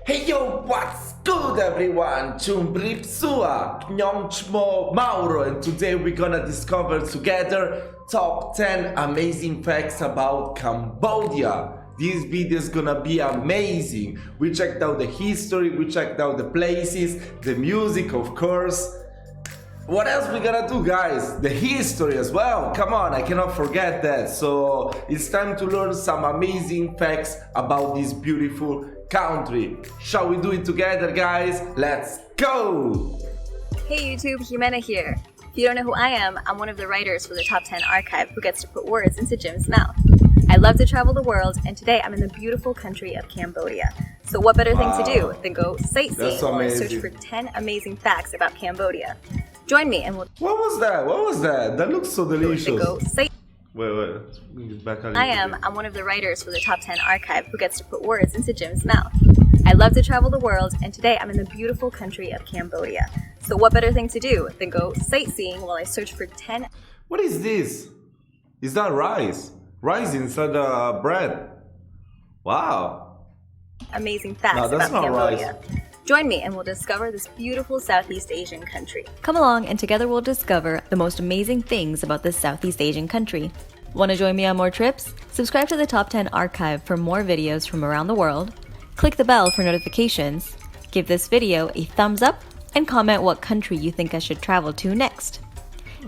Hey yo, what's good everyone? Pimsleur, Mauro, and today we're gonna discover together top 10 amazing facts about Cambodia. This video is gonna be amazing. We checked out the history, we checked out the places, the music of course. What else we gonna do, guys? The history as well. Come on, I cannot forget that. So it's time to learn some amazing facts about this beautiful country. Shall we do it together, guys? Let's go! Hey YouTube, Jimena here. If you don't know who I am, I'm one of the writers for the Top 10 Archive who gets to put words into Jim's mouth. I love to travel the world, and today I'm in the beautiful country of Cambodia. So what better thing to do than go sightseeing while I search for 10 amazing facts about Cambodia. Join me and we'll... What was that? What was that? That looks so delicious. Wait. Back I'm one of the writers for the Top 10 Archive who gets to put words into Jim's mouth. I love to travel the world, and today I'm in the beautiful country of Cambodia. So what better thing to do than go sightseeing while I search for 10... What is this? Is that rice? Rice inside the bread. Wow. Amazing facts about Cambodia. Join me and we'll discover this beautiful Southeast Asian country. Come along and together we'll discover the most amazing things about this Southeast Asian country. Want to join me on more trips? Subscribe to the Top 10 Archive for more videos from around the world. Click the bell for notifications. Give this video a thumbs up and comment what country you think I should travel to next.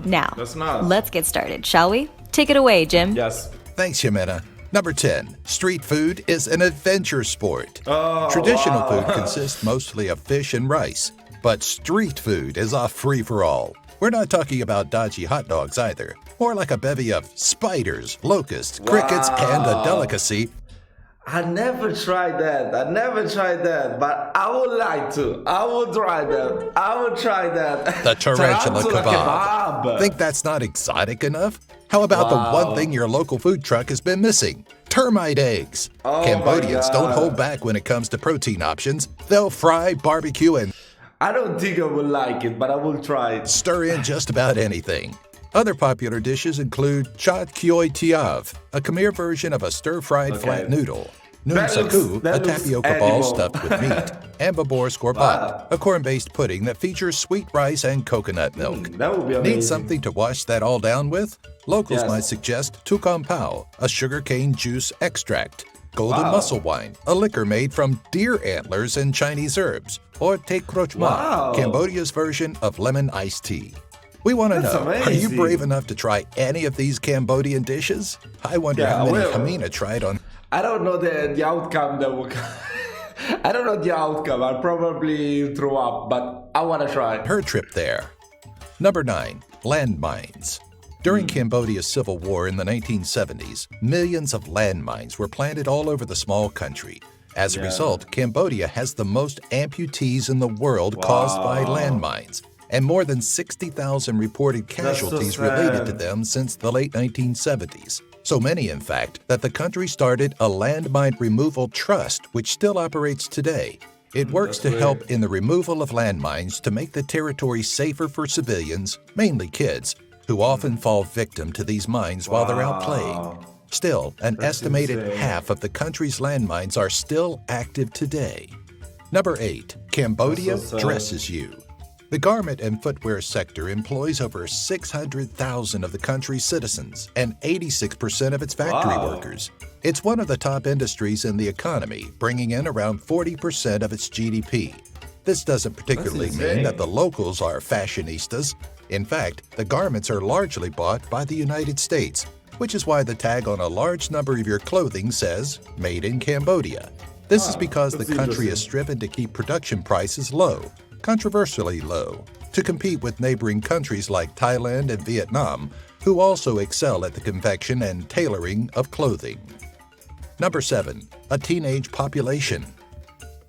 Now, let's get started, shall we? Take it away, Jim. Yes. Thanks, Jimena. Number 10. Street food is an adventure sport. Traditional food consists mostly of fish and rice, but street food is a free-for-all. We're not talking about dodgy hot dogs either. More like a bevy of spiders, locusts, crickets, and a delicacy. I never tried that, but I would like to. I will try that. The tarantula kebab. Think that's not exotic enough? How about the one thing your local food truck has been missing? Termite eggs. Cambodians don't hold back when it comes to protein options. They'll fry, barbecue, and... I don't think I would like it, but I will try it. Stir in just about anything. Other popular dishes include Chat Kioi Tiav, a Khmer version of a stir-fried flat noodle. Noon saku, a tapioca ball stuffed with meat, and babor skorbat, a corn-based pudding that features sweet rice and coconut milk. That would be amazing. Need something to wash that all down with? Locals might suggest tukang pao, a sugarcane juice extract, golden mussel wine, a liquor made from deer antlers and Chinese herbs, or te kroch ma, Cambodia's version of lemon iced tea. We want to know, are you brave enough to try any of these Cambodian dishes? I wonder how many Hamina tried on... I don't know the outcome that will come. I don't know the outcome. I'll probably throw up, but I want to try. Her trip there. Number 9. Landmines. During Cambodia's civil war in the 1970s, millions of landmines were planted all over the small country. As a result, Cambodia has the most amputees in the world caused by landmines, and more than 60,000 reported casualties related to them since the late 1970s. So many, in fact, that the country started a landmine removal trust, which still operates today. It works to help in the removal of landmines to make the territory safer for civilians, mainly kids, who often fall victim to these mines while they're out playing. Still, an estimated half of the country's landmines are still active today. Number 8. Cambodia dresses you. The garment and footwear sector employs over 600,000 of the country's citizens and 86% of its factory workers. It's one of the top industries in the economy, bringing in around 40% of its GDP. This doesn't particularly mean that the locals are fashionistas. In fact, the garments are largely bought by the United States, which is why the tag on a large number of your clothing says, Made in Cambodia. This is because the country has striven to keep production prices low, controversially low, to compete with neighboring countries like Thailand and Vietnam, who also excel at the confection and tailoring of clothing. Number 7. A teenage population.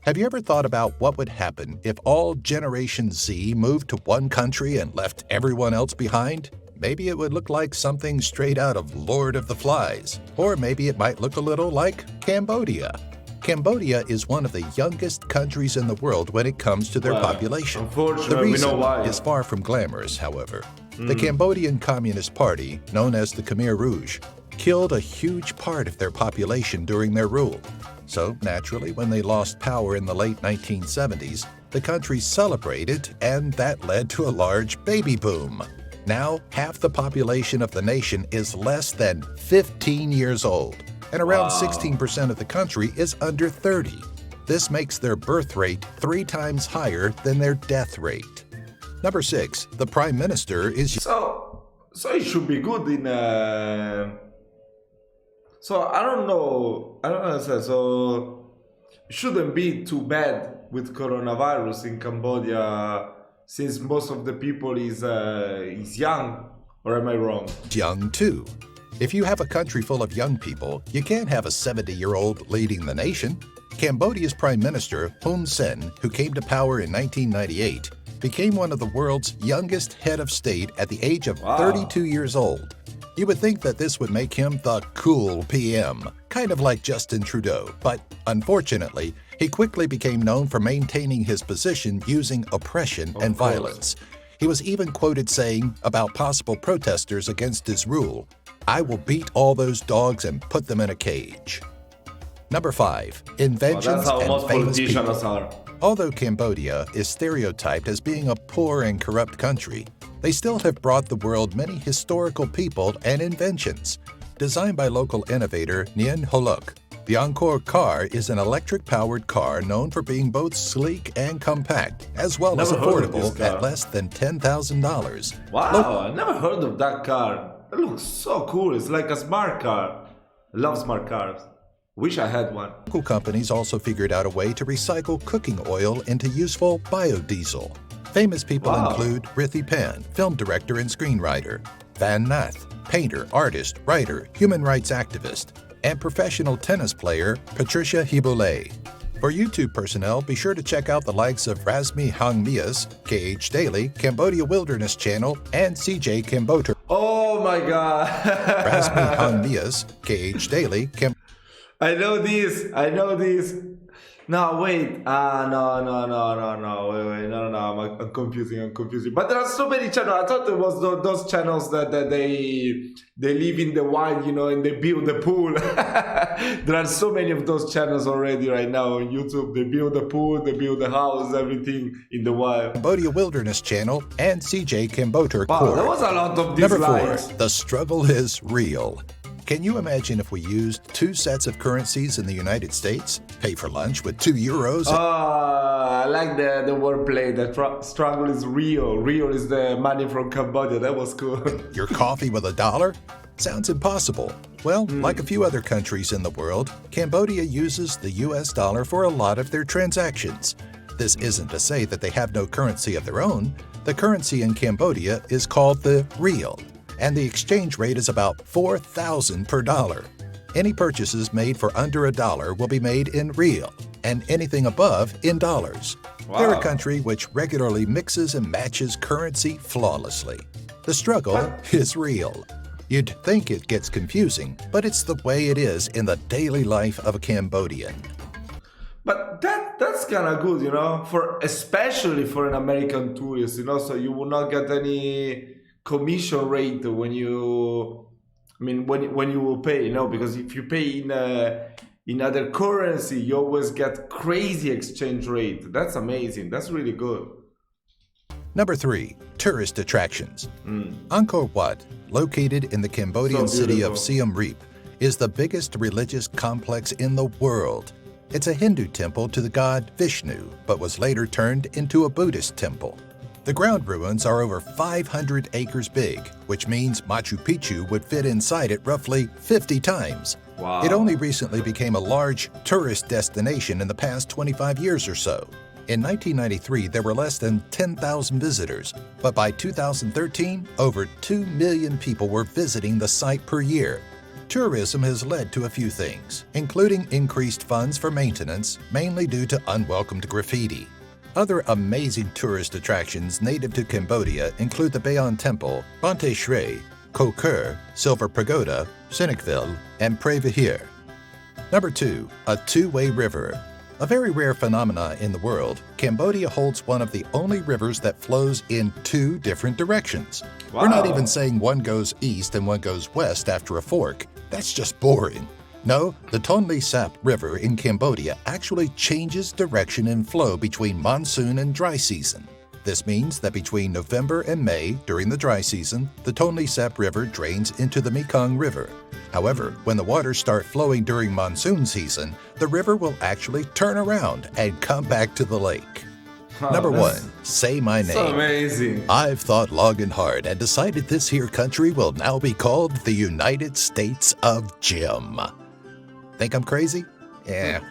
Have you ever thought about what would happen if all Generation Z moved to one country and left everyone else behind? Maybe it would look like something straight out of Lord of the Flies, or maybe it might look a little like Cambodia. Cambodia is one of the youngest countries in the world when it comes to their population. The reason is far from glamorous, however. The Cambodian Communist Party, known as the Khmer Rouge, killed a huge part of their population during their rule. So naturally, when they lost power in the late 1970s, the country celebrated, and that led to a large baby boom. Now, half the population of the nation is less than 15 years old, and around 16% of the country is under 30. This makes their birth rate 3 times higher than their death rate. Number 6, the Prime Minister is... So it should be good in... So I don't know. So it shouldn't be too bad with coronavirus in Cambodia, since most of the people is young. Or am I wrong? Young too. If you have a country full of young people, you can't have a 70-year-old leading the nation. Cambodia's Prime Minister, Hun Sen, who came to power in 1998, became one of the world's youngest head of state at the age of 32 years old. You would think that this would make him the cool PM, kind of like Justin Trudeau, but unfortunately, he quickly became known for maintaining his position using oppression and violence. He was even quoted saying about possible protesters against his rule, "I will beat all those dogs and put them in a cage." Number 5, inventions and famous people. Although Cambodia is stereotyped as being a poor and corrupt country, they still have brought the world many historical people and inventions. Designed by local innovator Nguyen Holok, the Encore car is an electric-powered car known for being both sleek and compact, as well as affordable at less than $10,000. Wow, I never heard of that car. It looks so cool. It's like a smart car. I love smart cars. Wish I had one. Local companies also figured out a way to recycle cooking oil into useful biodiesel. Famous people include Rithi Pan, film director and screenwriter, Van Nath, painter, artist, writer, human rights activist, and professional tennis player Patricia Hibole. For YouTube personnel, be sure to check out the likes of Razmi Hangmias, KH Daily, Cambodia Wilderness Channel, and CJ Camboter. Oh my god. Razmi Hangmias, KH Daily, I know this. No, wait. No. Wait. No. I'm confusing. But there are so many channels. I thought it was those channels that they live in the wild, and they build the pool. There are so many of those channels already right now on YouTube. They build the pool, they build the house, everything in the wild. Cambodia Wilderness Channel and CJ Camboter. Wow, there was a lot of these Number 4, lines. the struggle is real. Can you imagine if we used 2 sets of currencies in the United States? Pay for lunch with 2 euros? I like the wordplay. The struggle is real. Real is the money from Cambodia. That was cool. Your coffee with $1? Sounds impossible. Well, like a few other countries in the world, Cambodia uses the US dollar for a lot of their transactions. This isn't to say that they have no currency of their own. The currency in Cambodia is called the riel, and the exchange rate is about 4,000 per dollar. Any purchases made for under $1 will be made in riel, and anything above in dollars. Wow. They're a country which regularly mixes and matches currency flawlessly. The struggle is real. You'd think it gets confusing, but it's the way it is in the daily life of a Cambodian. But that's kind of good, especially for an American tourist, so you will not get any commission rate when you will pay, because if you pay in other currency, you always get crazy exchange rate. That's amazing. That's really good. Number 3, tourist attractions. Angkor Wat, located in the Cambodian city of Siem Reap, is the biggest religious complex in the world. It's a Hindu temple to the god Vishnu, but was later turned into a Buddhist temple. The ground ruins are over 500 acres big, which means Machu Picchu would fit inside it roughly 50 times. Wow. It only recently became a large tourist destination in the past 25 years or so. In 1993, there were less than 10,000 visitors, but by 2013, over 2 million people were visiting the site per year. Tourism has led to a few things, including increased funds for maintenance, mainly due to unwelcomed graffiti. Other amazing tourist attractions native to Cambodia include the Bayon Temple, Bante Shre, Koh Ker, Silver Pagoda, Sinakville, and Previhir. Number 2, a TwoWay River. A very rare phenomenon in the world, Cambodia holds one of the only rivers that flows in 2 different directions. Wow. We're not even saying one goes east and one goes west after a fork. That's just boring. No, the Tonle Sap River in Cambodia actually changes direction and flow between monsoon and dry season. This means that between November and May, during the dry season, the Tonle Sap River drains into the Mekong River. However, when the waters start flowing during monsoon season, the river will actually turn around and come back to the lake. Number 1, say my name. So amazing. I've thought long and hard and decided this here country will now be called the United States of Jim. Think I'm crazy? Yeah,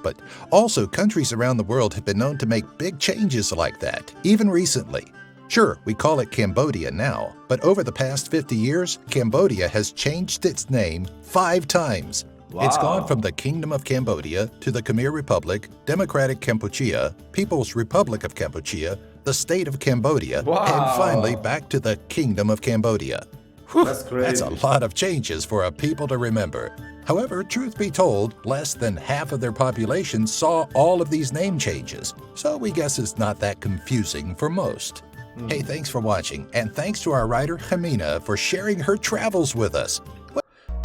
but also countries around the world have been known to make big changes like that, even recently. Sure, we call it Cambodia now, but over the past 50 years, Cambodia has changed its name 5 times. Wow. It's gone from the Kingdom of Cambodia to the Khmer Republic, Democratic Kampuchea, People's Republic of Kampuchea, the State of Cambodia, and finally back to the Kingdom of Cambodia. Whew, that's crazy. That's a lot of changes for a people to remember. However, truth be told, less than half of their population saw all of these name changes, so we guess it's not that confusing for most. Hey, thanks for watching, and thanks to our writer, Jamina, for sharing her travels with us.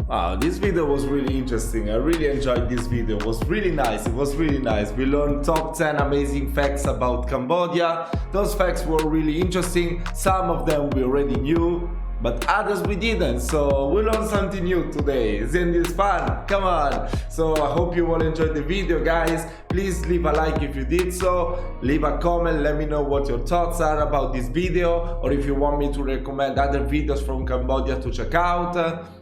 Wow, this video was really interesting. I really enjoyed this video. It was really nice. We learned top 10 amazing facts about Cambodia. Those facts were really interesting. Some of them we already knew, but others we didn't. So we learned something new today. Isn't this fun? Come on. So I hope you all enjoyed the video, guys. Please leave a like if you did so. Leave a comment. Let me know what your thoughts are about this video, or if you want me to recommend other videos from Cambodia to check out.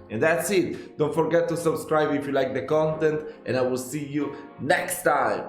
And that's it. Don't forget to subscribe if you like the content, and I will see you next time.